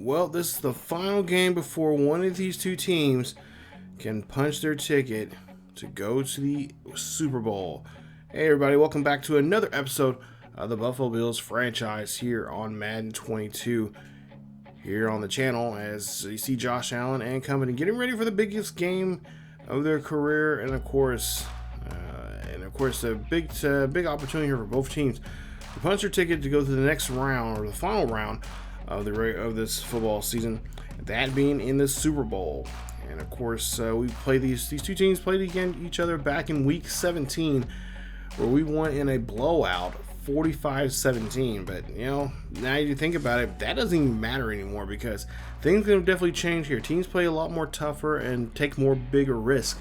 Well, this is the final game before one of these two teams can punch their ticket to go to the Super Bowl. Hey, everybody, welcome back to another episode of the Buffalo Bills franchise here on Madden 22 here on the channel, as you see Josh Allen and company getting ready for the biggest game of their career, and of course, a big opportunity here for both teams to punch their ticket to go to the next round, or the final round of this football season, that being in the Super Bowl. And of course, we played these two teams played against each other back in Week 17, where we won in a blowout, 45-17. But now you think about it, that doesn't even matter anymore, because things can definitely change here. Teams play a lot more tougher and take more bigger risk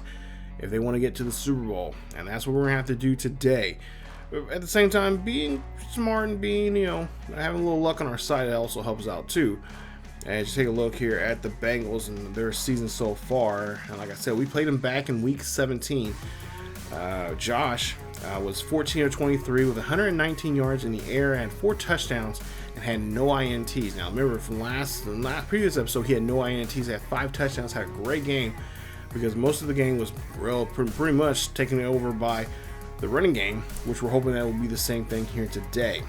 if they want to get to the Super Bowl, and that's what we're gonna have to do today. At the same time, being smart and being, having a little luck on our side also helps out too. And just take a look here at the Bengals and their season so far. And like I said, we played them back in Week 17. Josh was 14 of 23 with 119 yards in the air and 4 touchdowns and had no INTs. Now remember, from the previous episode, he had no INTs, had 5 touchdowns, had a great game, because most of the game was pretty much taken over by the running game, which we're hoping that will be the same thing here today.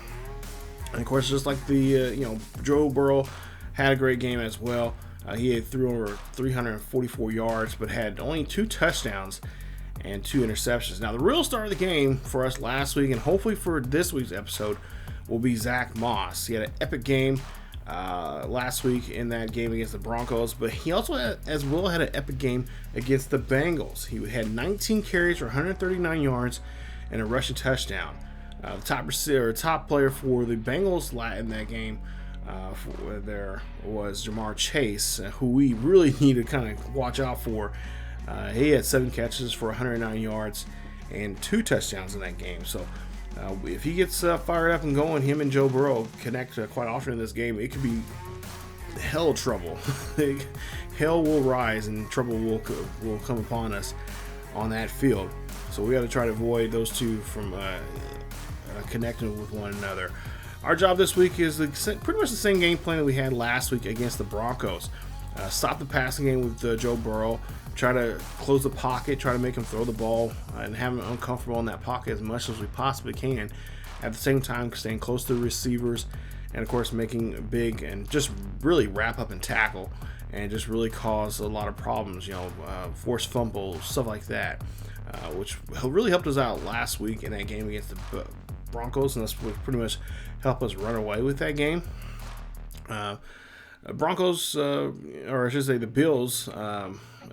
And of course, just like Joe Burrow had a great game as well. He threw over 344 yards, but had only 2 touchdowns and 2 interceptions. Now, the real star of the game for us last week, and hopefully for this week's episode, will be Zack Moss. He had an epic game last week in that game against the Broncos, but he also had an epic game against the Bengals. He had 19 carries for 139 yards and a rushing touchdown. The top player for the Bengals in that game there was Jamar Chase, who we really need to kind of watch out for. He had 7 catches for 109 yards and 2 touchdowns in that game. So if he gets fired up and going, him and Joe Burrow connect quite often in this game, it could be hell trouble. Hell will rise and trouble will come upon us on that field. So we got to try to avoid those two from connecting with one another. Our job this week is pretty much the same game plan that we had last week against the Broncos. Stop the passing game with Joe Burrow. Try to close the pocket, try to make him throw the ball, and have him uncomfortable in that pocket as much as we possibly can. At the same time, staying close to the receivers, and of course making big and just really wrap up and tackle, and just really cause a lot of problems, force fumbles, stuff like that, which really helped us out last week in that game against the Broncos, and that's pretty much helped us run away with that game. Broncos, or I should say the Bills,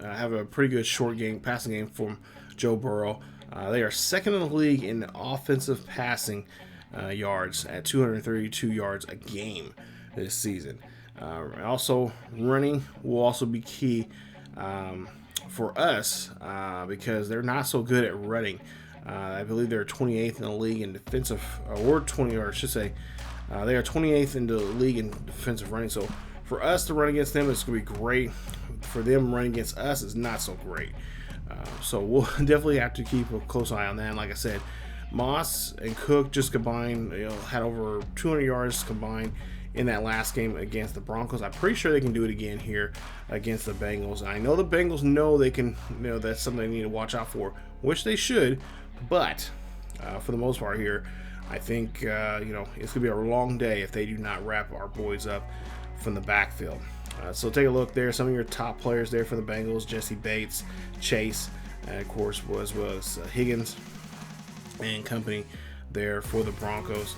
have a pretty good passing game from Joe Burrow. They are second in the league in offensive passing yards at 232 yards a game this season. Also, running will also be key for us because they're not so good at running. I believe they're 28th in the league in defensive, they are 28th in the league in defensive running. So for us to run against them, it's going to be great. For them running against us, is not so great. So we'll definitely have to keep a close eye on that. And like I said, Moss and Cook just combined, had over 200 yards combined in that last game against the Broncos. I'm pretty sure they can do it again here against the Bengals. And I know the Bengals know they can, that's something they need to watch out for, which they should. But for the most part here, I think, it's going to be a long day if they do not wrap our boys up from the backfield. So take a look there. Some of your top players there for the Bengals: Jesse Bates, Chase, and of course was Higgins and company there for the Broncos.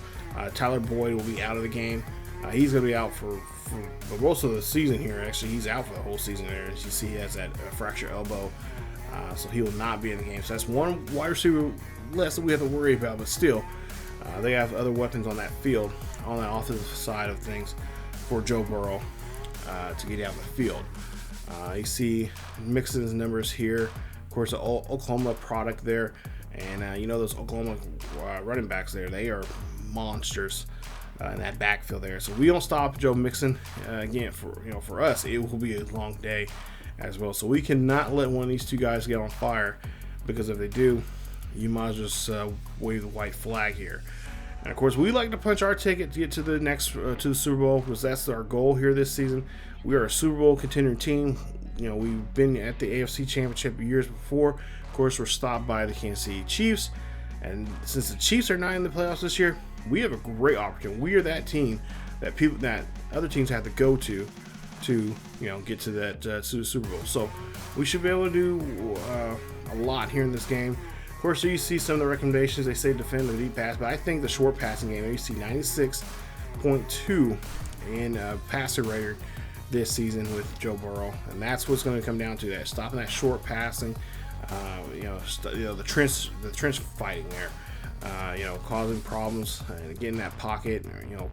Tyler Boyd will be out of the game. He's going to be out for most of the season here. Actually, he's out for the whole season there. As you see, he has that fractured elbow, so he will not be in the game. So that's one wide receiver less that we have to worry about. But still, they have other weapons on that field, on the offensive side of things, for Joe Burrow to get out of the field. You see Mixon's numbers here. Of course, the Oklahoma product there, and those Oklahoma running backs there, they are monsters in that backfield there. So we don't stop Joe Mixon again. For us, it will be a long day as well. So we cannot let one of these two guys get on fire, because if they do, you might as well just wave the white flag here. And of course, we like to punch our ticket to get to the next to the Super Bowl, because that's our goal here this season. We are a Super Bowl contending team. You know, we've been at the AFC Championship years before. Of course, we're stopped by the Kansas City Chiefs, and since the Chiefs are not in the playoffs this year, we have a great opportunity. We are that team that other teams have to go to get to that to the Super Bowl. So we should be able to do a lot here in this game. Of course, you see some of the recommendations. They say defend the deep pass, but I think the short passing game, you see 96.2 in passer rating this season with Joe Burrow, and that's what's going to come down to, that stopping that short passing, the trench fighting there, causing problems and getting that pocket,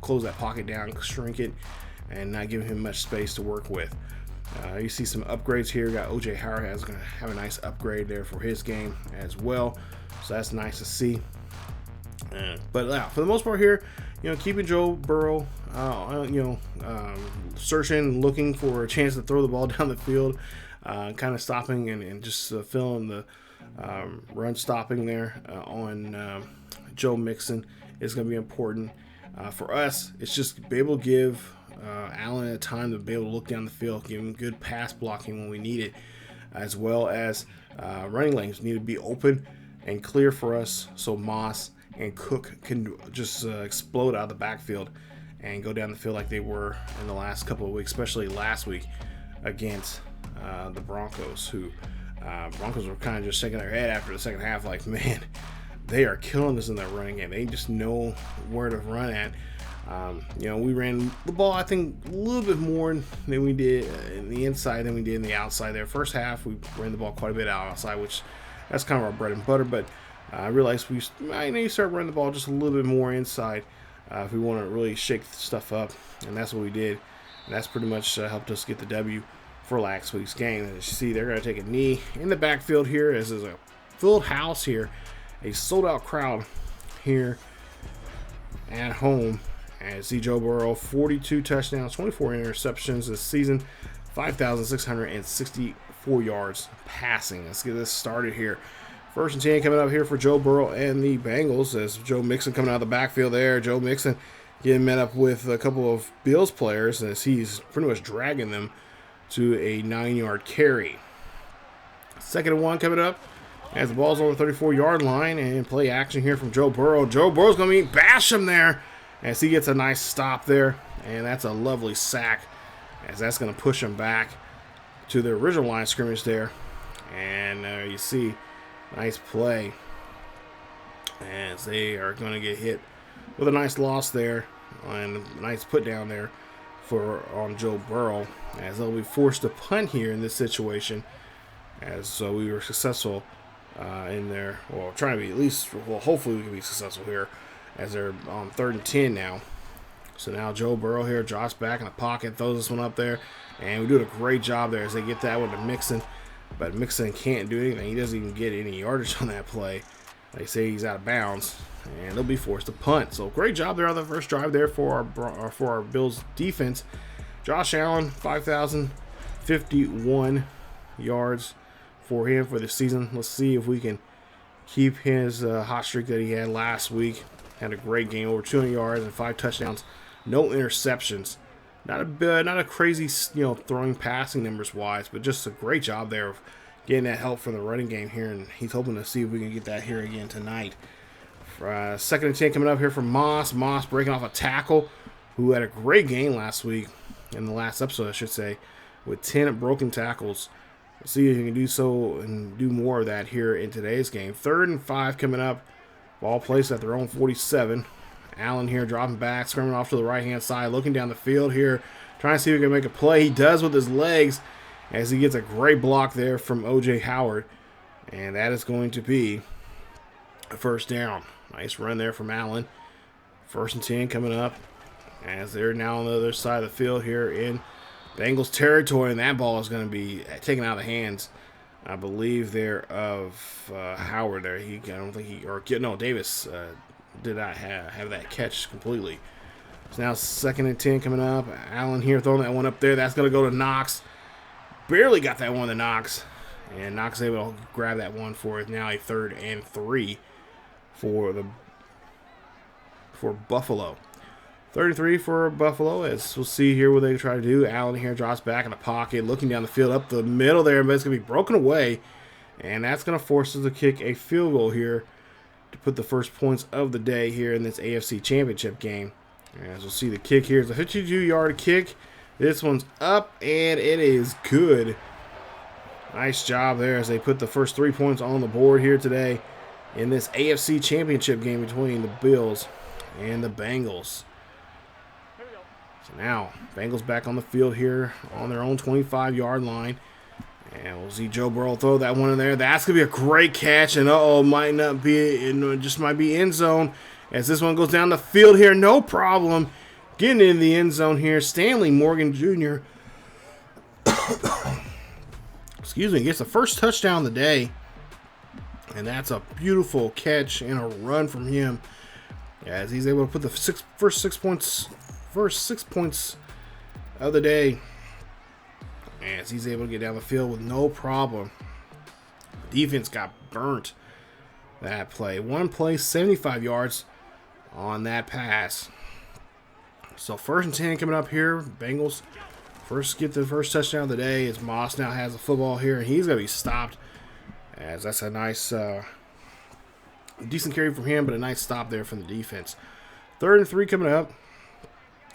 close that pocket down, shrink it, and not giving him much space to work with. You see some upgrades here. Got OJ Howard has going to have a nice upgrade there for his game as well, so that's nice to see. But for the most part here, keeping Joe Burrow, searching, looking for a chance to throw the ball down the field, kind of stopping and just filling the run stopping there on Joe Mixon is going to be important. For us, it's just be able to give Allen a time to be able to look down the field, give him good pass blocking when we need it, as well as running lanes need to be open and clear for us, so Moss and Cook can just explode out of the backfield and go down the field like they were in the last couple of weeks, especially last week against the Broncos, who Broncos were kind of just shaking their head after the second half, like, man, they are killing us in that running game. They just know where to run at. We ran the ball, I think, a little bit more than we did in the inside than we did in the outside there. First half, we ran the ball quite a bit outside, which that's kind of our bread and butter, but I realized we need to start running the ball just a little bit more inside if we want to really shake stuff up, and that's what we did. And that's pretty much helped us get the W for last week's game. As you see, they're going to take a knee in the backfield here, as there's a filled house here, a sold-out crowd here at home. And see Joe Burrow, 42 touchdowns, 24 interceptions this season, 5,664 yards passing. Let's get this started here. 1st and 10 coming up here for Joe Burrow and the Bengals, as Joe Mixon coming out of the backfield there. Joe Mixon getting met up with a couple of Bills players, as he's pretty much dragging them to a 9-yard carry. 2nd and 1 coming up as the ball's on the 34-yard line, and play action here from Joe Burrow. Joe Burrow's going to bash him there, as he gets a nice stop there, and that's a lovely sack, as that's going to push him back to the original line of scrimmage there. And you see, nice play, as they are going to get hit with a nice loss there, and a nice put down there on Joe Burrow, as they'll be forced to punt here in this situation, as we were successful in there, well, trying to be hopefully we can be successful here, as they're on 3rd and 10 now. So now Joe Burrow here drops back in the pocket, throws this one up there, and we do a great job there as they get that one to Mixon. But Mixon can't do anything. He doesn't even get any yardage on that play. They say he's out of bounds, and they'll be forced to punt. So great job there on the first drive there for our Bills defense. Josh Allen, 5,051 yards for him for the season. Let's see if we can keep his hot streak that he had last week. Had a great game, over 200 yards and 5 touchdowns, no interceptions. Not a crazy, throwing passing numbers wise, but just a great job there of getting that help from the running game here, and he's hoping to see if we can get that here again tonight. 2nd and 10 coming up here from Moss. Moss breaking off a tackle, who had a great game last week, in the last episode, I should say, with 10 broken tackles. We'll see if he can do so and do more of that here in today's game. 3rd and 5 coming up. Ball placed at their own 47. Allen here dropping back, screaming off to the right-hand side, looking down the field here, trying to see if he can make a play. He does with his legs, as he gets a great block there from OJ Howard. And that is going to be a 1st down. Nice run there from Allen. 1st and 10 coming up, as they're now on the other side of the field here in Bengals territory. And that ball is going to be taken out of the hands, I believe, there of Howard there. Davis did not have that catch completely. So now 2nd and 10 coming up. Allen here throwing that one up there. That's going to go to Knox. Barely got that one to Knox. And Knox able to grab that one for it. Now a 3rd and 3 for for Buffalo. 33 for Buffalo, as we'll see here what they try to do. Allen here drops back in the pocket, looking down the field up the middle there, but it's going to be broken away. And that's going to force us to kick a field goal here to put the first points of the day here in this AFC Championship game. As we'll see, the kick here is a 52-yard kick. This one's up, and it is good. Nice job there as they put the first 3 points on the board here today in this AFC Championship game between the Bills and the Bengals. So now, Bengals back on the field here on their own 25-yard line. And we'll see Joe Burrow throw that one in there. That's going to be a great catch. And might not be, it just might be end zone. As this one goes down the field here, no problem. Getting in the end zone here, Stanley Morgan Jr. Excuse me, gets the first touchdown of the day. And that's a beautiful catch and a run from him. As he's able to put the first six points of the day. As he's able to get down the field with no problem. Defense got burnt that play. One play, 75 yards on that pass. So 1st and 10 coming up here. Bengals get the first touchdown of the day as Moss now has the football here. And he's going to be stopped. As that's a nice, decent carry from him, but a nice stop there from the defense. 3rd and 3 coming up.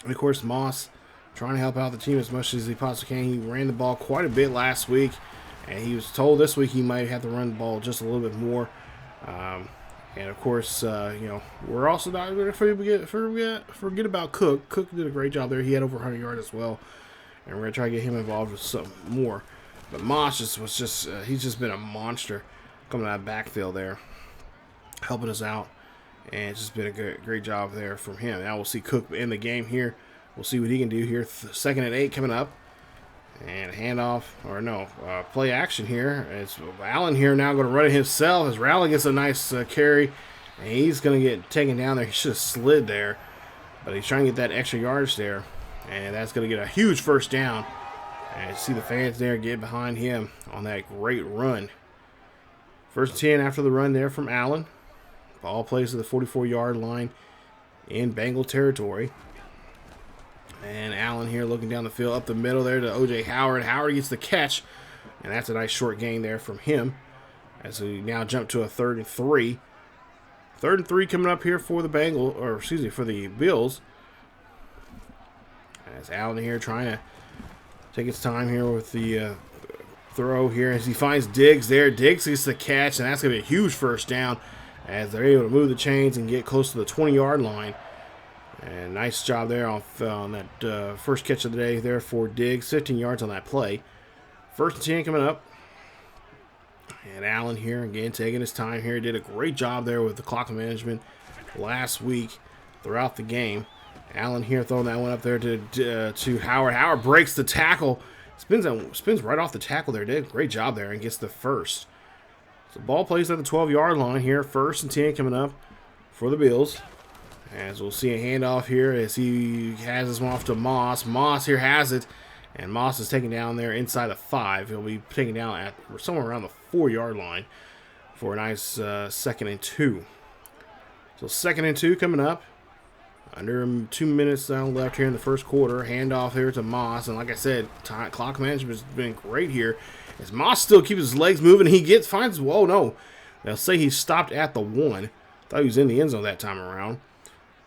And of course, Moss trying to help out the team as much as he possibly can. He ran the ball quite a bit last week, and he was told this week he might have to run the ball just a little bit more. And of course, we're also not going to forget about Cook. Cook did a great job there. He had over 100 yards as well, and we're going to try to get him involved with some more. But Moss he's just been a monster coming out of the backfield there, helping us out, and it's just been a great job there from him. Now we'll see Cook in the game here. We'll see what he can do here. 2nd and 8 coming up. And handoff, play action here. It's Allen here now going to run it himself as Rowley gets a nice carry. And he's going to get taken down there. He should have slid there. But he's trying to get that extra yardage there. And that's going to get a huge first down. And you see the fans there get behind him on that great run. 1st and 10 after the run there from Allen. Ball plays to the 44-yard line in Bengal territory. And Allen here looking down the field up the middle there to O.J. Howard. Howard gets the catch, and that's a nice short gain there from him as we now jump to a 3rd and 3. 3rd and 3 coming up here for the for the Bills. As Allen here trying to take his time here with the throw here as he finds Diggs there. Diggs gets the catch, and that's going to be a huge first down as they're able to move the chains and get close to the 20-yard line. And nice job there on that first catch of the day there for Diggs. 15 yards on that play. 1st and 10 coming up. And Allen here again taking his time here. Did a great job there with the clock management last week throughout the game. Allen here throwing that one up there to Howard. Howard breaks the tackle. Spins right off the tackle there. Did a great job there and gets the first. So ball plays at the 12-yard line here. 1st and 10 coming up for the Bills. As we'll see a handoff here as he has this one off to Moss. Moss here has it. And Moss is taken down there inside the 5. He'll be taken down at somewhere around the 4-yard line for a nice 2nd and 2. So 2nd and 2 coming up. Under 2 minutes left here in the first quarter. Handoff here to Moss. And like I said, clock management has been great here. As Moss still keeps his legs moving, whoa, no. They'll say he stopped at the 1. Thought he was in the end zone that time around.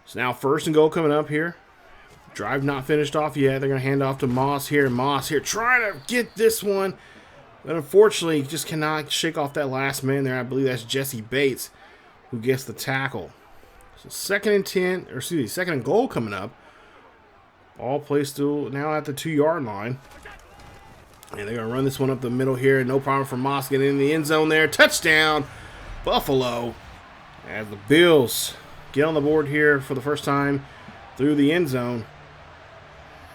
So now 1st and goal coming up here. Drive not finished off yet. They're going to hand off to Moss here. Moss here trying to get this one. But unfortunately, just cannot shake off that last man there. I believe that's Jesse Bates who gets the tackle. So 2nd and goal coming up. Ball plays still now at the 2-yard line. And they're going to run this one up the middle here. No problem for Moss getting in the end zone there. Touchdown, Buffalo. As the Bills get on the board here for the first time through the end zone.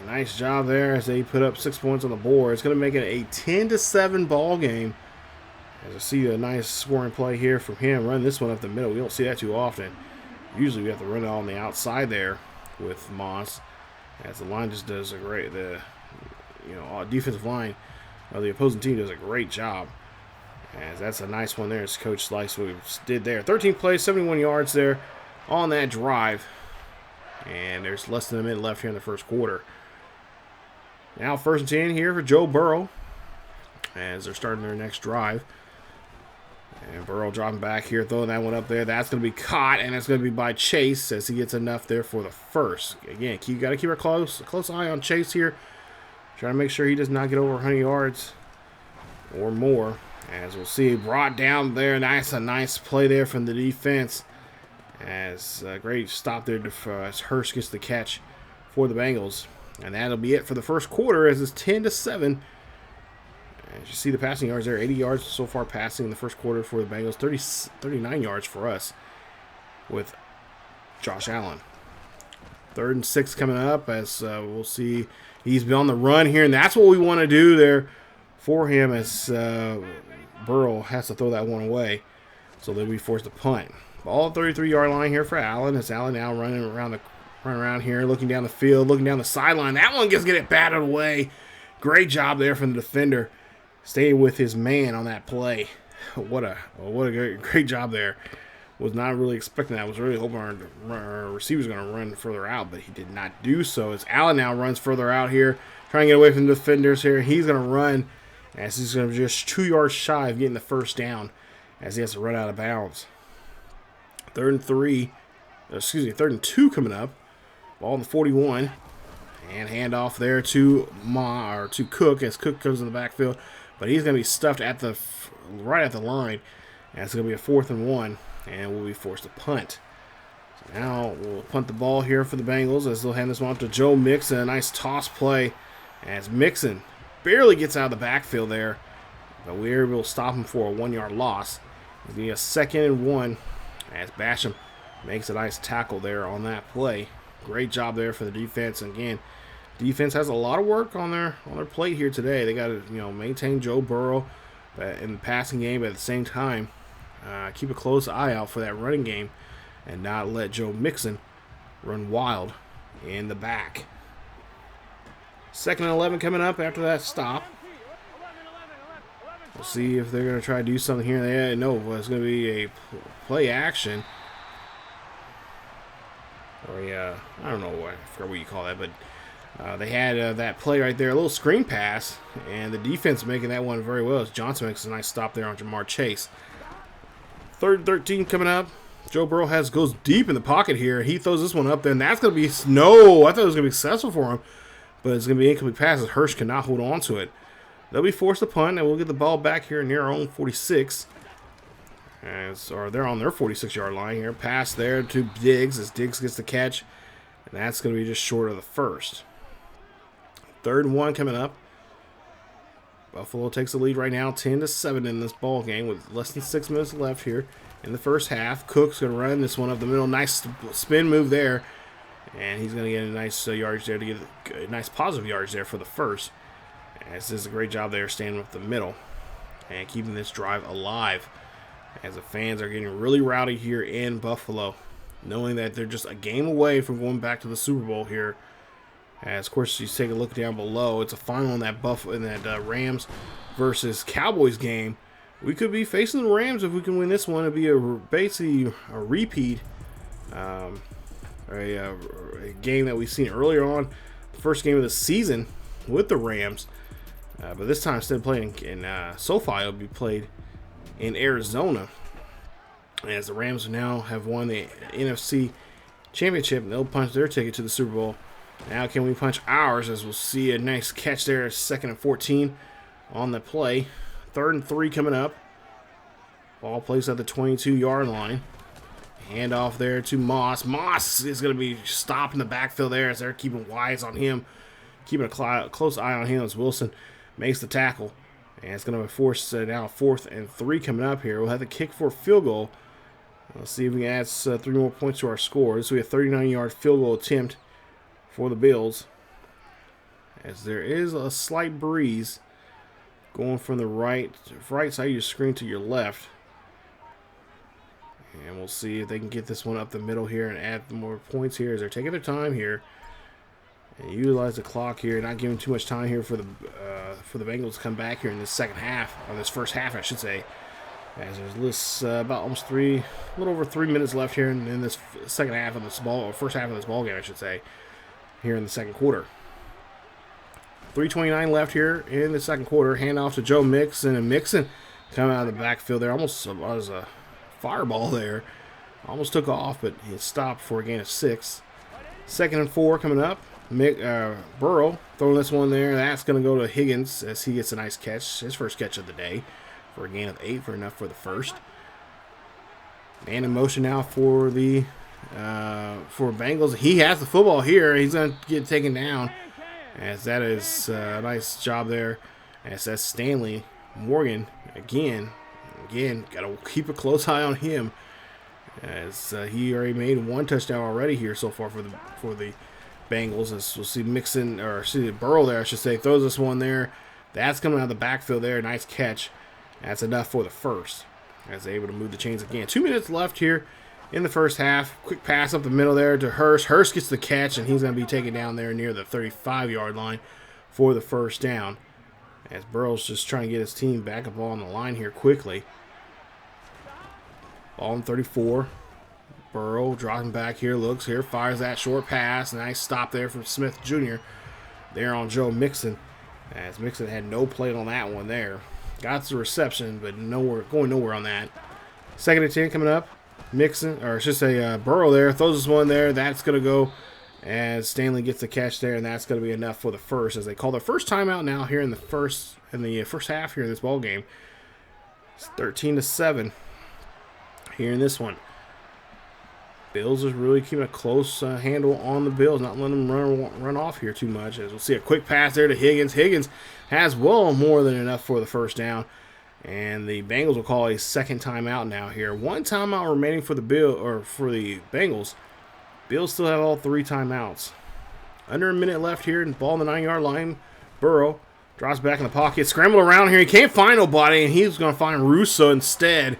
Nice job there as they put up 6 points on the board. It's going to make it a 10-7 ball game. As I see a nice scoring play here from him. Run this one up the middle. We don't see that too often. Usually we have to run it on the outside there with Moss. As the line just does a great, defensive line of the opposing team does a great job. As that's a nice one there as Coach Slice did there. 13 plays, 71 yards there on that drive. And there's less than a minute left here in the first quarter. Now 1st and 10 here for Joe Burrow as they're starting their next drive. And Burrow dropping back here, throwing that one up there. That's going to be caught, and it's going to be by Chase as he gets enough there for the first. Again, you got to keep a close eye on Chase here. Trying to make sure he does not get over 100 yards or more. As we'll see, brought down there. A nice play there from the defense. As a great stop there as Hurst gets the catch for the Bengals. And that'll be it for the first quarter as it's 10-7. As you see the passing yards there, 80 yards so far passing in the first quarter for the Bengals, 39 yards for us with Josh Allen. 3rd and 6 coming up as we'll see he's been on the run here, and that's what we want to do there for him as Burrow has to throw that one away. So they'll be forced to punt. Ball 33-yard line here for Allen as Allen now running around here, looking down the field, looking down the sideline. That one gets it batted away. Great job there from the defender. Staying with his man on that play. What a great job there. Was not really expecting that. Was really hoping our receiver was going to run further out, but he did not do so. As Allen now runs further out here, trying to get away from the defenders here. He's going to run as he's going to be just 2 yards shy of getting the first down as he has to run out of bounds. 3rd and 2 coming up. Ball in the 41. And handoff there to Cook as Cook comes in the backfield. But he's going to be stuffed right at the line. And it's going to be a 4th and 1. And we'll be forced to punt. So now we'll punt the ball here for the Bengals as they'll hand this one off to Joe Mixon. A nice toss play as Mixon barely gets out of the backfield there. But we're able to stop him for a 1-yard loss. It'll be a 2nd and 1 as Basham makes a nice tackle there on that play. Great job there for the defense. And again, defense has a lot of work on their plate here today. They got to maintain Joe Burrow in the passing game, but at the same time keep a close eye out for that running game and not let Joe Mixon run wild in the back. 2nd and 11 coming up after that stop. We'll see if they're going to try to do something here. No, it's going to be a play action. Or I don't know, I forgot what you call that, but they had that play right there, a little screen pass, and the defense making that one very well as Johnson makes a nice stop there on Jamar Chase. 3rd and 13 coming up. Joe Burrow goes deep in the pocket here. He throws this one up there, and that's going to be I thought it was going to be successful for him, but it's going to be incomplete pass as Hurst cannot hold on to it. They'll be forced to punt, and we'll get the ball back here near our own 46. Or they're on their 46-yard line here. Pass there to Diggs as Diggs gets the catch, and that's going to be just short of the first. 3rd and 1 coming up. Buffalo takes the lead right now, 10-7 in this ball game with less than 6 minutes left here in the first half. Cook's going to run this one up the middle. Nice spin move there, and he's going to get a nice yardage there to get a nice positive yardage there for the first. This is a great job there staying with the middle and keeping this drive alive as the fans are getting really rowdy here in Buffalo, knowing that they're just a game away from going back to the Super Bowl here. As, of course, you take a look down below, it's a final in that Rams versus Cowboys game. We could be facing the Rams if we can win this one. It'd be basically a repeat, a game that we've seen earlier on, the first game of the season with the Rams. But this time, instead of playing in SoFi, it'll be played in Arizona. As the Rams now have won the NFC Championship, and they'll punch their ticket to the Super Bowl. Now can we punch ours, as we'll see a nice catch there, 2nd and 14 on the play. 3rd and 3 coming up. Ball placed at the 22-yard line. Hand off there to Moss. Moss is going to be stopped in the backfield there as they're keeping eyes on him. Keeping a close eye on him as Wilson makes the tackle. And it's going to force now 4th and 3 coming up here. We'll have to kick for a field goal. Let's see if we can add 3 more points to our score. This will be a 39-yard field goal attempt for the Bills. As there is a slight breeze going from the right side of your screen to your left. And we'll see if they can get this one up the middle here and add more points here as they're taking their time here. And utilize the clock here, not giving too much time here for the Bengals to come back here in this second half, or this first half, I should say. As there's this about almost a little over 3 minutes left here in this second half of this ball, or first half of this ball game, I should say, here in the second quarter. 3:29 left here in the second quarter. Handoff to Joe Mixon, and Mixon coming out of the backfield there. Almost was a fireball there. Almost took off, but he stopped for a gain of 6. 2nd and 4 coming up. Burrow throwing this one there. That's going to go to Higgins as he gets a nice catch, his first catch of the day, for a gain of 8 for enough for the first. Man in motion now for the Bengals. He has the football here. He's going to get taken down, as that is a nice job there. As that's Stanley Morgan again. Got to keep a close eye on him, as he already made 1 touchdown already here so far for the Bengals. As we'll see Burrow there, I should say, throws this one there. That's coming out of the backfield there. Nice catch. That's enough for the first, as they're able to move the chains again. 2 minutes left here in the first half. Quick pass up the middle there to Hurst. Hurst gets the catch, and he's going to be taken down there near the 35-yard line for the first down, as Burrow's just trying to get his team back up on the line here quickly. Ball on 34. Burrow dropping back here, looks here, fires that short pass. Nice stop there from Smith Jr. there on Joe Mixon, as Mixon had no play on that one there. Got the reception, but going nowhere on that. 2nd and 10 coming up. Burrow there, throws this one there. That's going to go as Stanley gets the catch there, and that's going to be enough for the first, as they call their first timeout now here in the first half here of this ball game. It's 13-7 here in this one. Bills is really keeping a close handle on the Bills, not letting them run off here too much. As we'll see a quick pass there to Higgins. Higgins has well more than enough for the first down, and the Bengals will call a second timeout now here. 1 timeout remaining for the Bengals. Bills still have all 3 timeouts. Under a minute left here, and ball on the 9-yard line. Burrow drops back in the pocket, scramble around here. He can't find nobody, and he's going to find Russo instead,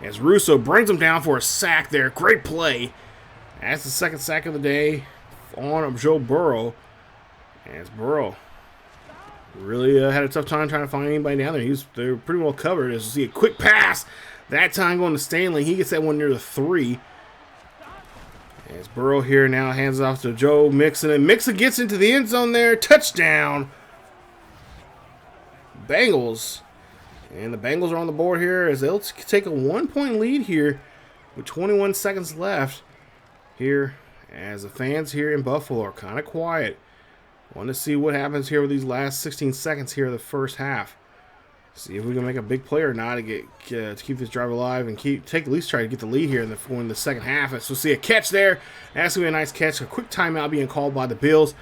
as Russo brings him down for a sack there. Great play. That's the second sack of the day on Joe Burrow. As Burrow really had a tough time trying to find anybody down there. They were pretty well covered. As you see a quick pass, that time going to Stanley. He gets that one near the 3. As Burrow here now hands off to Joe Mixon, and Mixon gets into the end zone there. Touchdown, Bengals. And the Bengals are on the board here, as they'll take a 1-point lead here with 21 seconds left here, as the fans here in Buffalo are kind of quiet. Want to see what happens here with these last 16 seconds here of the first half. See if we can make a big play or not to keep this drive alive and at least try to get the lead here in the second half. So we'll see a catch there. That's going to be a nice catch. A quick timeout being called by the Bills,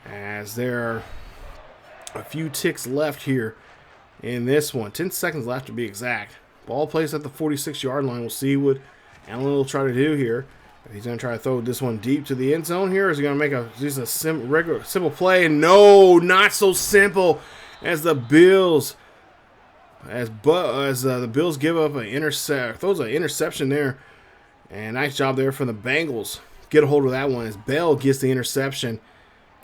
as there are a few ticks left here in this one. 10 seconds left to be exact. Ball placed at the 46-yard line. We'll see what Allen will try to do here. If he's going to try to throw this one deep to the end zone here, or is he going to make a simple play? No, not so simple, as the Bills, the Bills give up throws an interception there. And nice job there from the Bengals. Get a hold of that one as Bell gets the interception.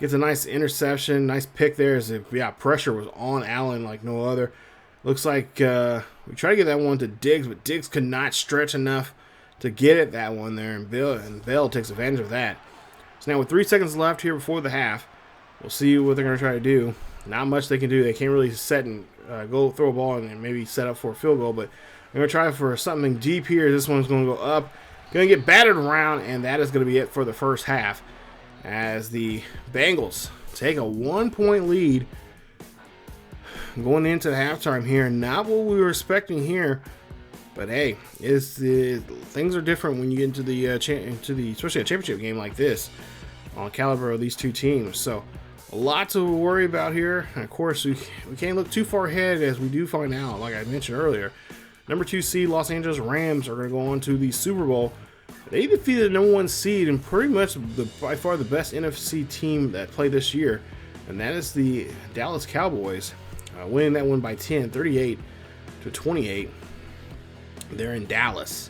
Gets a nice interception, nice pick there. Pressure was on Allen like no other. Looks like we tried to get that one to Diggs, but Diggs could not stretch enough to get it that one there, and Bell takes advantage of that. So now with 3 seconds left here before the half, we'll see what they're going to try to do. Not much they can do. They can't really set and go throw a ball and maybe set up for a field goal, but they're going to try for something deep here. This one's going to go up, going to get battered around, and that is going to be it for the first half, as the Bengals take a 1-point lead going into the halftime here. Not what we were expecting here, but hey, things are different when you get into the especially a championship game like this on the caliber of these two teams. So a lot to worry about here. And of course, we can't look too far ahead, as we do find out, like I mentioned earlier, number 2 seed Los Angeles Rams are going to go on to the Super Bowl. They defeated the number 1 seed and pretty much by far the best NFC team that played this year, and that is the Dallas Cowboys, winning that one by 10, 38-28. They're in Dallas.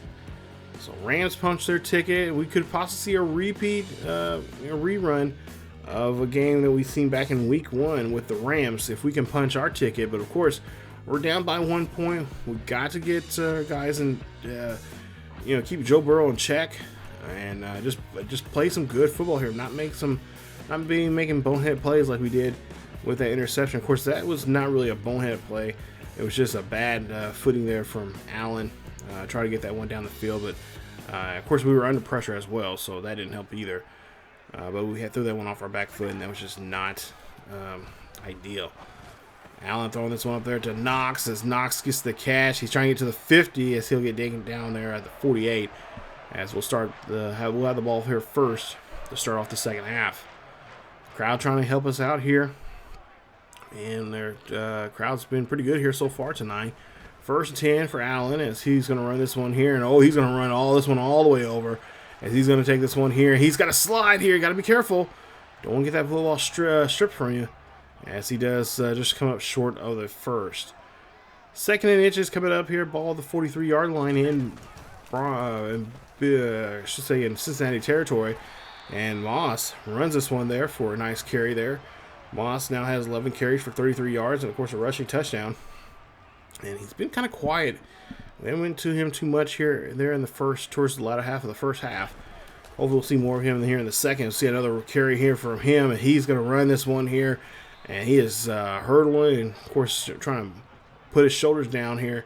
So Rams punched their ticket. We could possibly see a rerun of a game that we've seen back in week 1 with the Rams if we can punch our ticket. But of course, We're down by 1 point. We got to get guys and keep Joe Burrow in check and just play some good football here. Not making bonehead plays like we did with that interception. Of course, that was not really a bonehead play. It was just a bad footing there from Allen. Try to get that one down the field, but of course we were under pressure as well, so that didn't help either. But we had threw that one off our back foot, and that was just not ideal. Allen throwing this one up there to Knox as Knox gets the catch. He's trying to get to the 50 as he'll get taken down there at the 48. As we'll have the ball here first to start off the second half. Crowd trying to help us out here. And their crowd's been pretty good here so far tonight. First and 10 for Allen as he's going to run this one here. And he's going to run this one all the way over. As he's going to take this one here. He's got to slide here. You got to be careful. Don't want to get that football stripped from you. As he does just come up short of the first. Second and inches coming up here. Ball at the 43-yard line in Cincinnati territory. And Moss runs this one there for a nice carry there. Moss now has 11 carries for 33 yards and, of course, a rushing touchdown. And he's been kind of quiet. We haven't went to him too much towards the latter half of the first half. Hopefully we'll see more of him here in the second. We'll see another carry here from him, and he's going to run this one here. And he is hurdling and, of course, trying to put his shoulders down here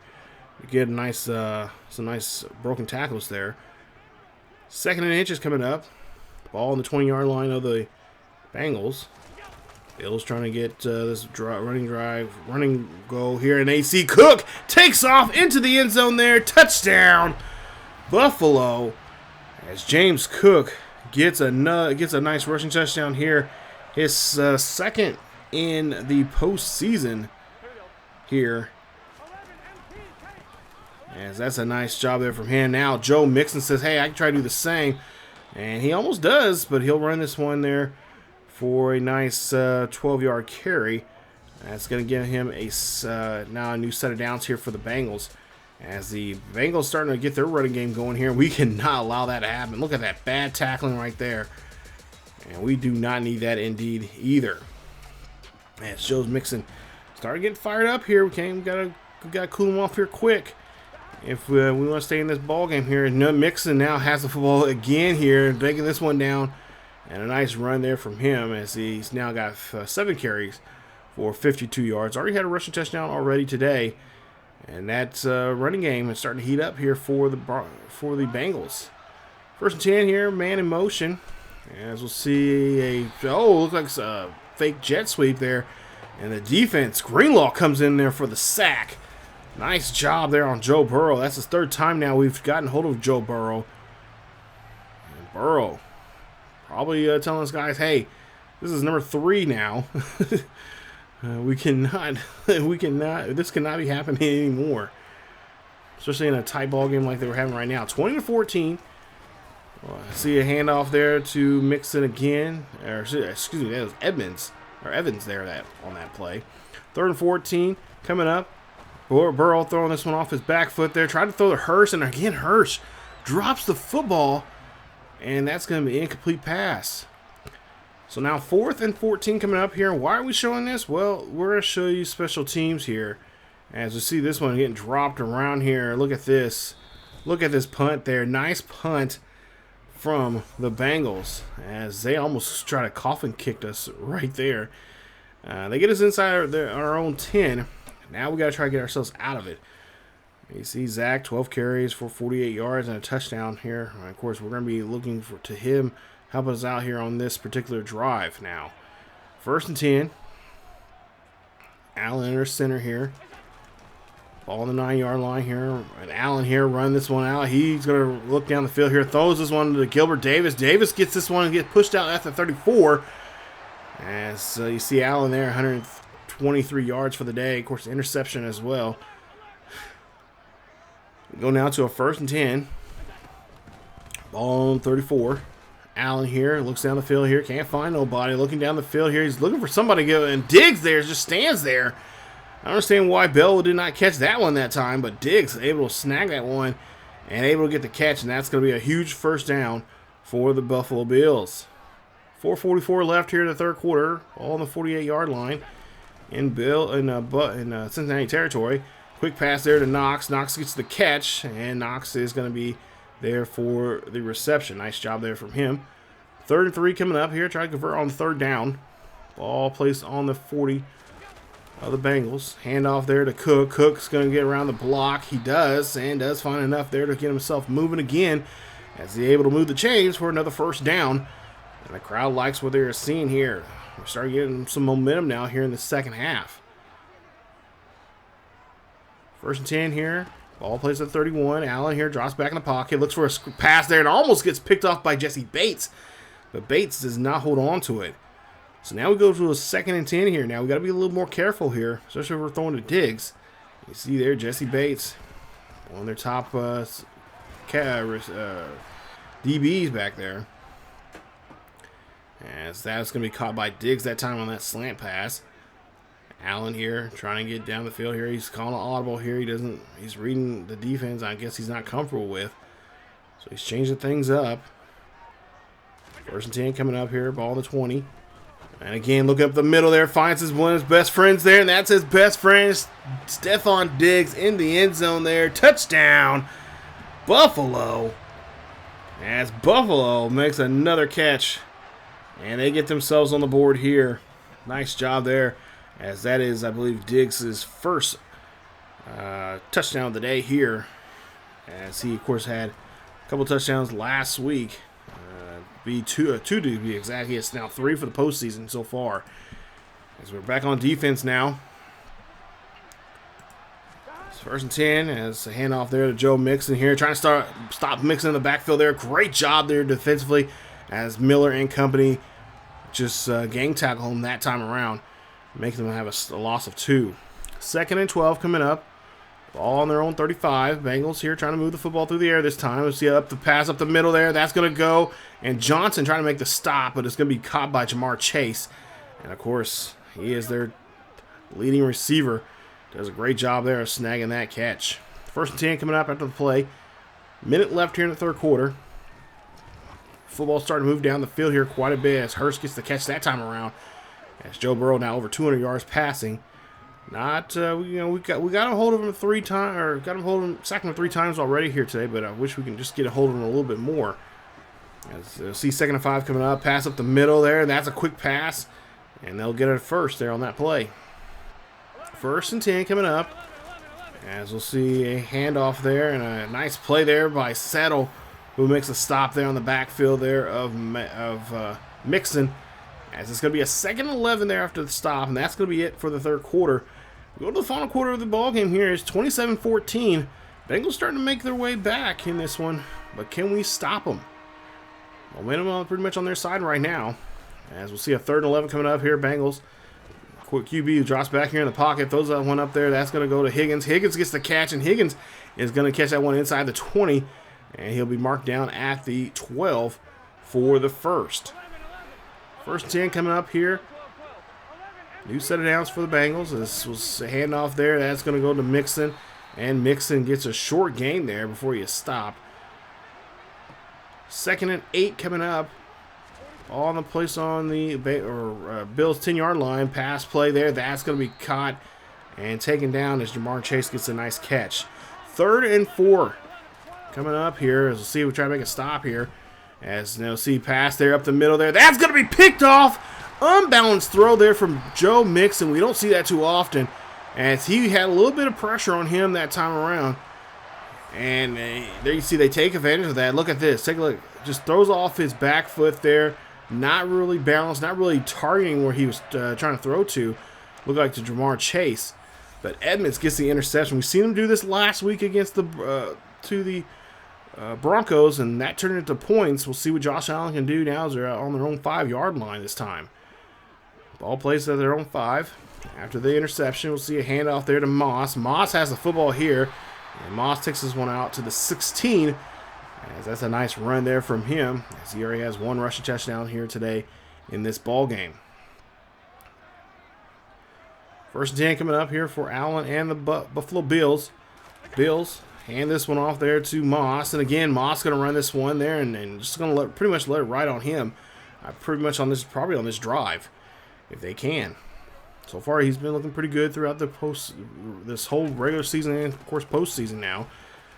to get some nice broken tackles there. Second and inches coming up. Ball on the 20-yard line of the Bengals. Bill's trying to get this running go here. And AC Cook takes off into the end zone there. Touchdown, Buffalo. As James Cook gets a nice rushing touchdown here. His second in the postseason here. As that's a nice job there from him. Now Joe Mixon says, hey, I can try to do the same. And he almost does, but he'll run this one there for a nice 12-yard carry. That's going to give him now a new set of downs here for the Bengals. As the Bengals starting to get their running game going here, we cannot allow that to happen. Look at that bad tackling right there. And we do not need that indeed either. As Joe Mixon started getting fired up here, we got to cool him off here quick. If we want to stay in this ball game here. Mixon now has the football again here, taking this one down. And a nice run there from him as he's now got 7 carries for 52 yards. Already had a rushing touchdown already today. And that running game is starting to heat up here for the Bengals. First and 10 here, man in motion. As we'll see looks like a fake jet sweep there. And the defense, Greenlaw comes in there for the sack. Nice job there on Joe Burrow. That's his third time now we've gotten hold of Joe Burrow. And Burrow probably telling us guys, hey, this is number 3 now. This cannot be happening anymore. Especially in a tight ball game like they were having right now. 20-14. I see a handoff there to Mixon again. Excuse me, that was Evans there on that play. 3rd and 14 coming up. Burrow throwing this one off his back foot there. Tried to throw to Hurst, and again Hurst drops the football. And that's going to be an incomplete pass. So now 4th and 14 coming up here. Why are we showing this? Well, we're going to show you special teams here. As we see this one getting dropped around here. Look at this. Look at this punt there. Nice punt from the Bengals. As they almost try to coffin kick us right there. They get us inside our own 10. Now we got to try to get ourselves out of it. You see Zach, 12 carries for 48 yards and a touchdown here. And of course, we're going to be looking to him help us out here on this particular drive now. 1st and 10. Allen under center here. Ball on the 9-yard line here. And Allen here run this one out. He's going to look down the field here. Throws this one to Gilbert Davis. Davis gets this one and gets pushed out at the 34. As you see Allen there, 123 yards for the day. Of course, interception as well. We go now to a 1st and 10. Ball on 34. Allen here looks down the field here. Can't find nobody. Looking down the field here. He's looking for somebody to go. And Diggs there just stands there. I don't understand why Bell did not catch that one that time. But Diggs able to snag that one and able to get the catch. And that's going to be a huge first down for the Buffalo Bills. 4:44 left here in the third quarter. All on the 48-yard line. in Cincinnati territory. Quick pass there to Knox. Knox gets the catch, and Knox is going to be there for the reception. Nice job there from him. 3rd and 3 coming up here. Try to convert on 3rd down. Ball placed on the 40 of the Bengals. Handoff there to Cook. Cook's going to get around the block. He does, and does find enough there to get himself moving again as he's able to move the chains for another 1st down. And the crowd likes what they're seeing here. We're starting getting some momentum now here in the 2nd half. 1st and 10 here. Ball plays at 31. Allen here drops back in the pocket. Looks for a pass there and almost gets picked off by Jesse Bates. But Bates does not hold on to it. So now we go to a 2nd and 10 here. Now we got to be a little more careful here, especially if we're throwing to Diggs. You see there Jesse Bates, one of their top DBs back there. As that's going to be caught by Diggs that time on that slant pass. Allen here trying to get down the field here. He's calling an audible here. He's reading the defense I guess he's not comfortable with. So he's changing things up. 1st and 10 coming up here. Ball on the 20. And again, look up the middle there. Finds one of his best friends there. And that's his best friend, Stephon Diggs, in the end zone there. Touchdown, Buffalo. As Buffalo makes another catch. And they get themselves on the board here. Nice job there. As that is, I believe, Diggs' first touchdown of the day here. As he, of course, had a couple touchdowns last week. Two to be exact. It's now 3 for the postseason so far. As we're back on defense now. It's 1st and 10 as a handoff there to Joe Mixon here. Trying to stop Mixon in the backfield there. Great job there defensively as Miller and company just gang tackle him that time around. Making them have a loss of 2. 2nd and 12 coming up. Ball on their own 35. Bengals here trying to move the football through the air this time. Let's see up the pass up the middle there. That's going to go. And Johnson trying to make the stop, but it's going to be caught by Jamar Chase. And, of course, he is their leading receiver. Does a great job there of snagging that catch. 1st and 10 coming up after the play. Minute left here in the 3rd quarter. Football starting to move down the field here quite a bit as Hurst gets the catch that time around. As Joe Burrow now over 200 yards passing. We got a hold of him 3 times, or got him hold of him, sacked him 3 times already here today. But I wish we can just get a hold of him a little bit more. As see 2nd and 5 coming up, pass up the middle there. That's a quick pass, and they'll get it first there on that play. 1st and 10 coming up. As we'll see a handoff there and a nice play there by Settle, who makes a stop there on the backfield there of Mixon. As it's going to be a 2nd and 11 there after the stop, and that's going to be it for the 3rd quarter. We go to the final quarter of the ball game here. It's 27-14. Bengals starting to make their way back in this one, but can we stop them? Momentum pretty much on their side right now. As we'll see a 3rd and 11 coming up here. Bengals. Quick QB who drops back here in the pocket. Throws that one up there. That's going to go to Higgins. Higgins gets the catch, and Higgins is going to catch that one inside the 20. And he'll be marked down at the 12 for the first. 1st and 10 coming up here. New set of downs for the Bengals. This was a handoff there. That's going to go to Mixon. And Mixon gets a short gain there before you stop. 2nd and 8 coming up. All in the place on the Bills 10-yard line. Pass play there. That's going to be caught and taken down as Jamar Chase gets a nice catch. 3rd and 4 coming up here. As we'll see, we try to make a stop here. As you'll see, pass there up the middle there. That's going to be picked off. Unbalanced throw there from Joe Mixon. We don't see that too often. As he had a little bit of pressure on him that time around. And there you see they take advantage of that. Look at this. Take a look. Just throws off his back foot there. Not really balanced. Not really targeting where he was trying to throw to. Looked like to Jamar Chase. But Edmonds gets the interception. We've seen him do this last week against the Broncos, and that turned into points. We'll see what Josh Allen can do now as they're on their own 5-yard line this time. Ball plays at their own 5. After the interception, we'll see a handoff there to Moss. Moss has the football here, and Moss takes this one out to the 16. As that's a nice run there from him, as he already has 1 rushing touchdown here today in this ball game. 1st and 10 coming up here for Allen and the Buffalo Bills. Bills hand this one off there to Moss, and again Moss going to run this one there and just going to pretty much let it ride on him. Pretty much on this, probably on this drive, if they can. So far, he's been looking pretty good throughout this whole regular season and, of course, postseason now.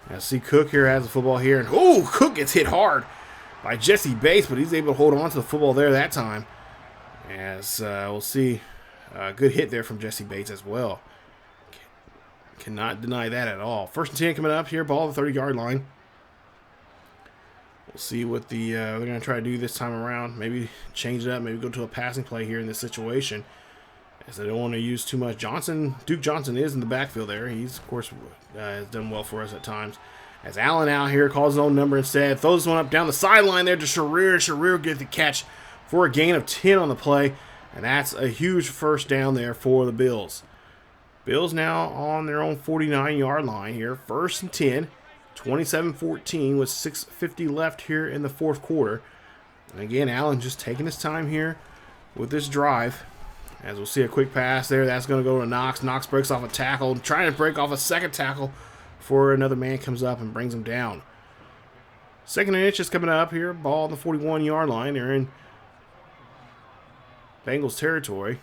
I see Cook here has the football here. And, oh, Cook gets hit hard by Jesse Bates, but he's able to hold on to the football there that time. As we'll see a good hit there from Jesse Bates as well. Cannot deny that at all. 1st and 10 coming up here. Ball at the 30-yard line. We'll see what they're going to try to do this time around. Maybe change it up. Maybe go to a passing play here in this situation. As they don't want to use too much. Duke Johnson is in the backfield there. He's, of course, has done well for us at times. As Allen out here calls his own number instead. Throws one up down the sideline there to Sharir. Sharir gets the catch for a gain of 10 on the play. And that's a huge first down there for the Bills. Bills now on their own 49-yard line here. 1st and 10. 27-14 with 6:50 left here in the 4th quarter. And again, Allen just taking his time here with this drive. As we'll see a quick pass there. That's going to go to Knox. Knox breaks off a tackle. Trying to break off a second tackle before another man comes up and brings him down. 2nd and inches coming up here. Ball on the 41-yard line. They're in Bengals territory.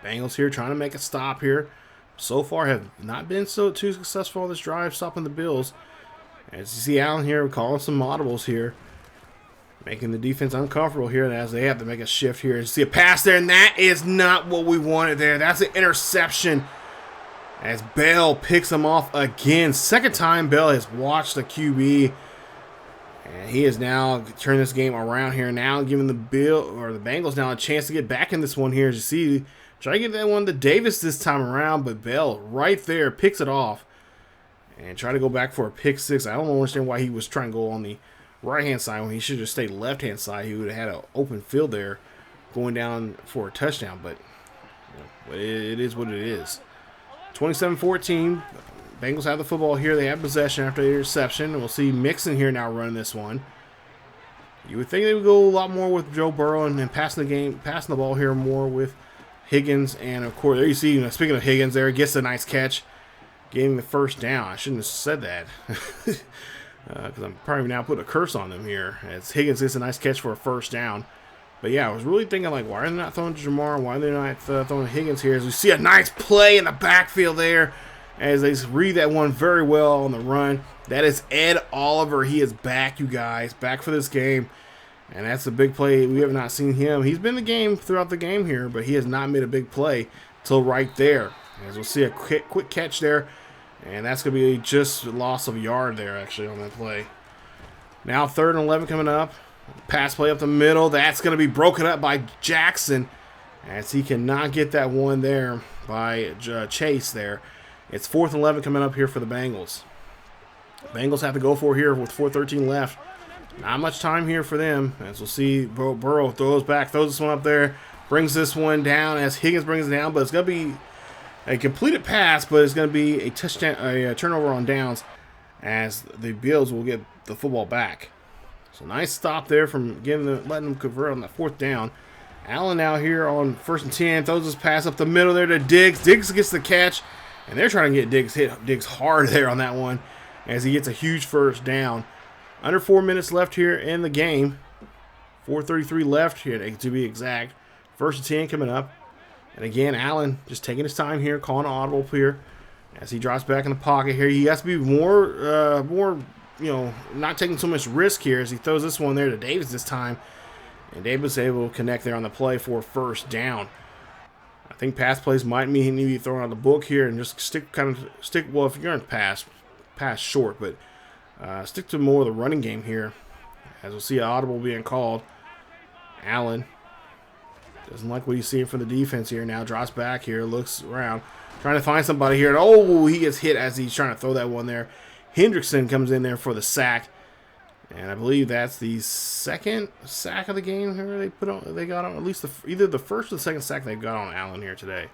Bengals here trying to make a stop here. So far have not been too successful on this drive, stopping the Bills. As you see Allen here calling some audibles here. Making the defense uncomfortable here as they have to make a shift here. You see a pass there, and that is not what we wanted there. That's an interception as Bell picks him off again. 2nd time Bell has watched the QB. And he is now turning this game around here now, giving the Bengals now a chance to get back in this one here. As you see, try to get that one to Davis this time around, but Bell right there picks it off. And try to go back for a pick 6. I don't understand why he was trying to go on the right-hand side when he should have stayed left-hand side. He would have had an open field there going down for a touchdown, but it is what it is. 27-14, Bengals have the football here. They have possession after the interception. We'll see Mixon here now running this one. You would think they would go a lot more with Joe Burrow and passing the ball here more with Higgins. And, of course, there you see, speaking of Higgins there, gets a nice catch, getting the first down. I shouldn't have said that. Because I'm probably now putting a curse on them here. As Higgins gets a nice catch for a first down. But yeah, I was really thinking, like, why are they not throwing to Jamar? Why are they not throwing to Higgins here? As we see a nice play in the backfield there. As they read that one very well on the run. That is Ed Oliver. He is back, you guys. Back for this game. And that's a big play. We have not seen him. He's been in the game throughout the game here. But he has not made a big play till right there. As we'll see a quick catch there. And that's going to be just a loss of a yard there, actually, on that play. Now 3rd and 11 coming up. Pass play up the middle. That's going to be broken up by Jackson. As he cannot get that one there by Chase there. It's 4th and 11 coming up here for the Bengals. Bengals have to go for it here with 4:13 left. Not much time here for them. As we'll see, Burrow throws this one up there. Brings this one down as Higgins brings it down. But it's going to be a completed pass, but it's going to be a touchdown, a turnover on downs, as the Bills will get the football back. So nice stop there from letting them convert on that 4th down. Allen now here on 1st and 10, throws this pass up the middle there to Diggs. Diggs gets the catch, and they're trying to get Diggs hard there on that one, as he gets a huge first down. Under 4 minutes left here in the game. 4:33 left here to be exact. 1st and 10 coming up. And again, Allen just taking his time here, calling an audible here as he drops back in the pocket here. He has to be more, not taking so much risk here as he throws this one there to Davis this time. And Davis able to connect there on the play for a first down. I think pass plays might mean he need to be thrown on the book here and just stick. Well, if you're going to pass short, but stick to more of the running game here. As we'll see an audible being called. Allen doesn't like what he's seeing from the defense here now. Drops back here, looks around, trying to find somebody here. And oh, he gets hit as he's trying to throw that one there. Hendrickson comes in there for the sack. And I believe that's the 2nd sack of the game here. They got on at least either the 1st or the 2nd sack they've got on Allen here today.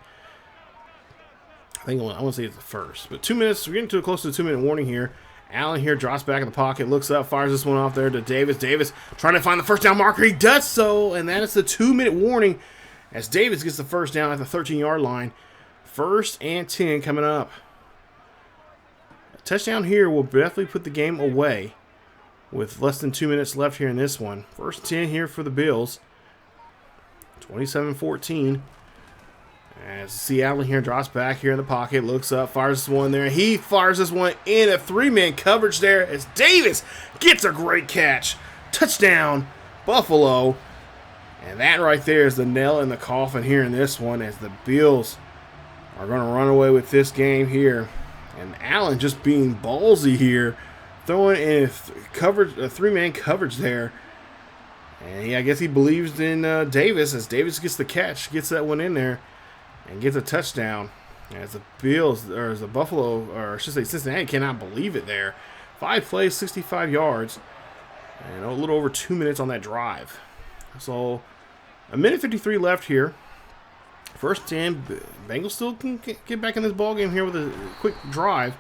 I want to say it's the 1st. But 2 minutes, we're getting close to the 2-minute warning here. Allen here drops back in the pocket, looks up, fires this one off there to Davis. Davis trying to find the first down marker. He does so, and that is the 2-minute warning as Davis gets the first down at the 13-yard line. 1st and 10 coming up. A touchdown here will definitely put the game away with less than 2 minutes left here in this one. 1st and 10 here for the Bills. 27-14. As Seattle here drops back here in the pocket, looks up, fires this one there. He fires this one in a three-man coverage there as Davis gets a great catch. Touchdown, Buffalo. And that right there is the nail in the coffin here in this one, as the Bills are going to run away with this game here. And Allen just being ballsy here, throwing in a three-man coverage there. And I guess he believes in Davis, as Davis gets the catch, gets that one in there, and gets a touchdown. As the Bills, or as the Buffalo, or I should say Cincinnati, cannot believe it there. 5 plays, 65 yards, and a little over 2 minutes on that drive. So, a minute 53 left here. First and 10, Bengals still can get back in this ball game here with a quick drive,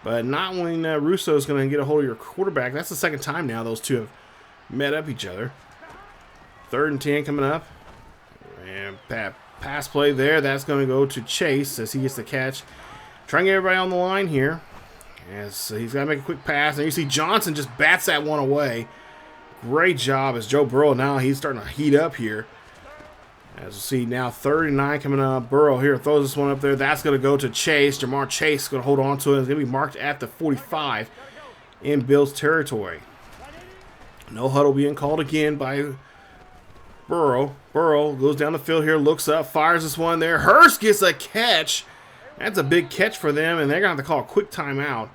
but not when Russo is going to get a hold of your quarterback. That's the second time now those two have met up each other. 3rd and 10 coming up, and pass play there. That's going to go to Chase as he gets the catch. Trying to get everybody on the line here, as he's got to make a quick pass, and you see Johnson just bats that one away. Great job as Joe Burrow, now he's starting to heat up here. As you see now, 3rd and 9 coming up. Burrow here throws this one up there. That's going to go to Chase. Jamar Chase is going to hold on to it. It's going to be marked at the 45 in Bills territory. No huddle being called again by Burrow. Burrow goes down the field here, looks up, fires this one there. Hurst gets a catch. That's a big catch for them, and they're going to have to call a quick timeout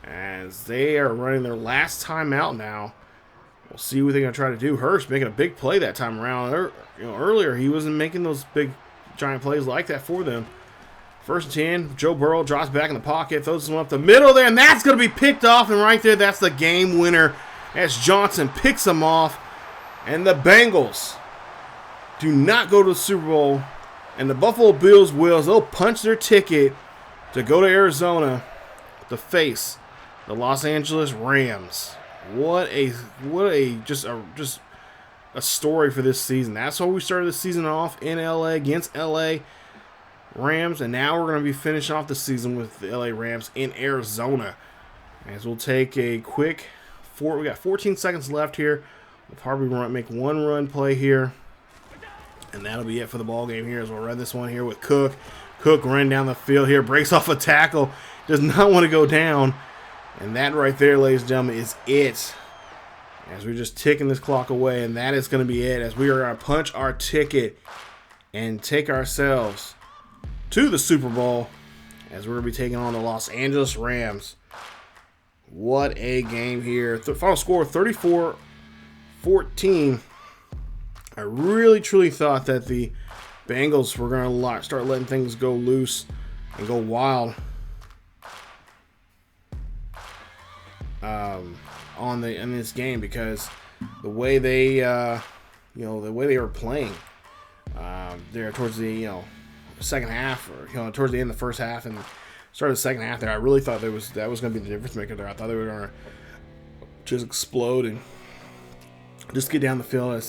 as they are running their last timeout now. We'll see what they're going to try to do. Hurst making a big play that time around. Earlier, he wasn't making those big, giant plays like that for them. 1st and 10, Joe Burrow drops back in the pocket, throws this one up the middle there, and that's going to be picked off. And right there, that's the game winner as Johnson picks him off. And the Bengals do not go to the Super Bowl, and the Buffalo Bills will. They'll punch their ticket to go to Arizona to face the Los Angeles Rams. What a story for this season. That's why we started the season off in LA against LA Rams, and now we're going to be finishing off the season with the LA Rams in Arizona. As we'll take a quick we got 14 seconds left here. We'll probably make one run play here, and that'll be it for the ball game here. As we'll run this one here with Cook. Cook running down the field here, breaks off a tackle, does not want to go down. And that right there, ladies and gentlemen, is it. As we're just ticking this clock away, and that is going to be it. As we are going to punch our ticket and take ourselves to the Super Bowl, as we're going to be taking on the Los Angeles Rams. What a game here. Final score, 34-14. I really, truly thought that the Bengals were going to start letting things go loose and go wild in this game, because the way they were playing there towards the second half, or towards the end of the first half and start of the second half there, I really thought that was going to be the difference maker there. I thought they were going to just explode and just get down the field as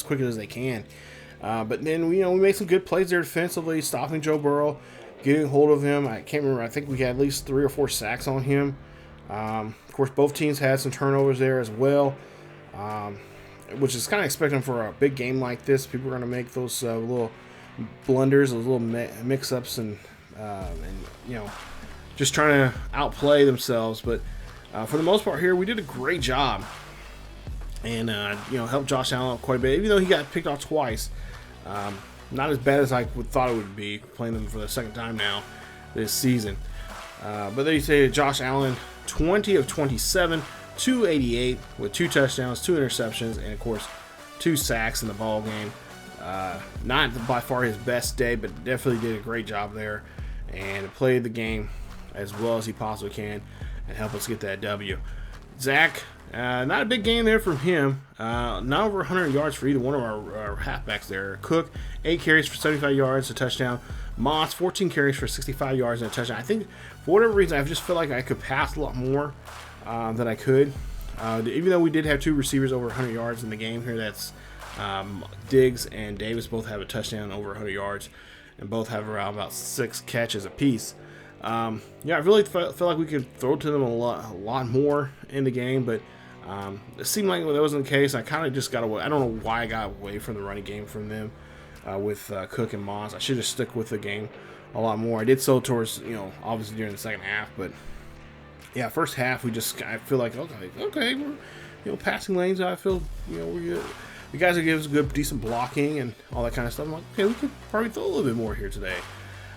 quickly as they can. But then we made some good plays there defensively, stopping Joe Burrow, getting hold of him. I can't remember. I think we had at least 3 or 4 sacks on him. Of course, both teams had some turnovers there as well, which is kind of expecting for a big game like this. People are going to make those little blunders, those little mix-ups, and just trying to outplay themselves. But for the most part here, we did a great job, and helped Josh Allen out quite a bit, even though he got picked off twice. Not as bad as I thought it would be, playing them for the second time now this season. But there you say Josh Allen, 20 of 27, 288 with 2 touchdowns, 2 interceptions, and of course 2 sacks in the ball game. Not by far his best day, but definitely did a great job there and played the game as well as he possibly can and help us get that W. Zach, not a big game there from him. Not over 100 yards for either one of our halfbacks there. Cook, 8 carries for 75 yards, a touchdown. Moss, 14 carries for 65 yards and a touchdown. I think, for whatever reason, I just feel like I could pass a lot more than I could. Even though we did have 2 receivers over 100 yards in the game here, that's Diggs and Davis both have a touchdown over 100 yards, and both have around about 6 catches apiece. I really felt like we could throw to them a lot more in the game, but It seemed like that wasn't the case. I kind of just got away. I don't know why I got away from the running game from them with Cook and Moss. I should have stuck with the game a lot more. I did so towards, obviously during the second half, but yeah, first half I feel like okay, we're passing lanes. I feel we're good. The guys that give us good, decent blocking and all that kind of stuff. I'm like, okay, we could probably throw a little bit more here today.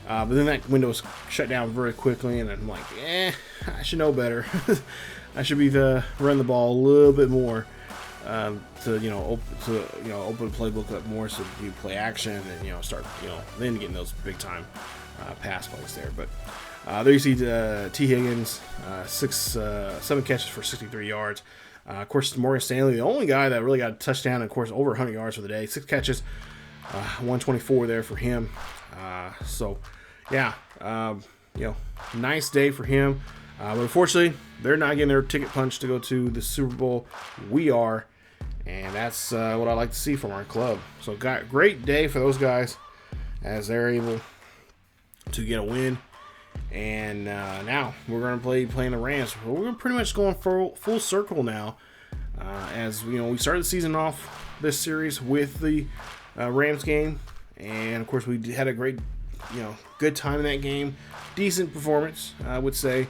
But then that window was shut down very quickly, and I'm like, I should know better. I should be run the ball a little bit more to open the playbook up more so you play action and start then getting those big time pass plays there. But there you see T. Higgins, 7 catches for 63 yards. Of course, Morgan Stanley, the only guy that really got a touchdown, and of course, over 100 yards for the day. 6 catches, 124 there for him. Nice day for him. But unfortunately, they're not getting their ticket punched to go to the Super Bowl. We are, and that's what I like to see from our club. So, great day for those guys as they're able to get a win. And now we're going to playing the Rams. We're pretty much going full circle now. As we started the season off this series with the Rams game, and of course we had a great, good time in that game. Decent performance, I would say.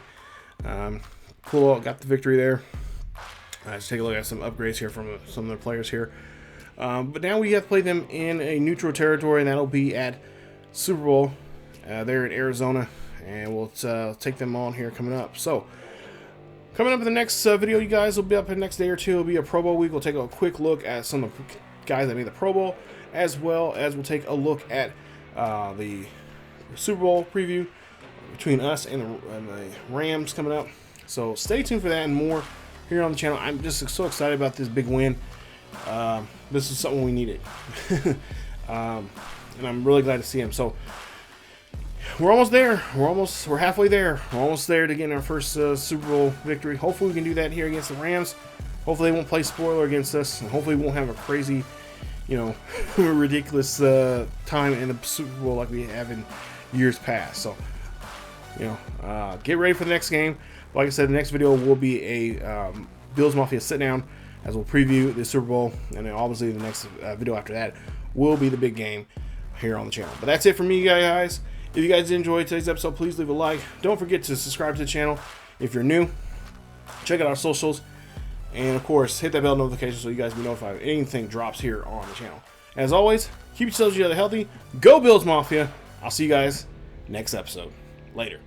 Pull out, got the victory there. Let's take a look at some upgrades here from some of the players here. But now we have to play them in a neutral territory, and that'll be at Super Bowl there in Arizona. And we'll take them on here coming up. So, coming up in the next video, you guys will be up in the next day or two. It'll be a Pro Bowl week. We'll take a quick look at some of the guys that made the Pro Bowl, as well as we'll take a look at the Super Bowl preview between us and the Rams coming up. So, stay tuned for that and more here on the channel. I'm just so excited about this big win. This is something we needed. And I'm really glad to see him. So, we're almost there. We're halfway there. We're almost there to getting our first Super Bowl victory. Hopefully we can do that here against the Rams. Hopefully they won't play spoiler against us. And hopefully we won't have a crazy, ridiculous time in the Super Bowl like we have in years past. So, get ready for the next game. Like I said, the next video will be a Bills Mafia sit down as we'll preview the Super Bowl. And then obviously the next video after that will be the big game here on the channel. But that's it for me, guys. If you guys enjoyed today's episode, please leave a like. Don't forget to subscribe to the channel if you're new. Check out our socials. And, of course, hit that bell notification so you guys be notified if anything drops here on the channel. As always, keep yourselves healthy. Go Bills Mafia. I'll see you guys next episode. Later.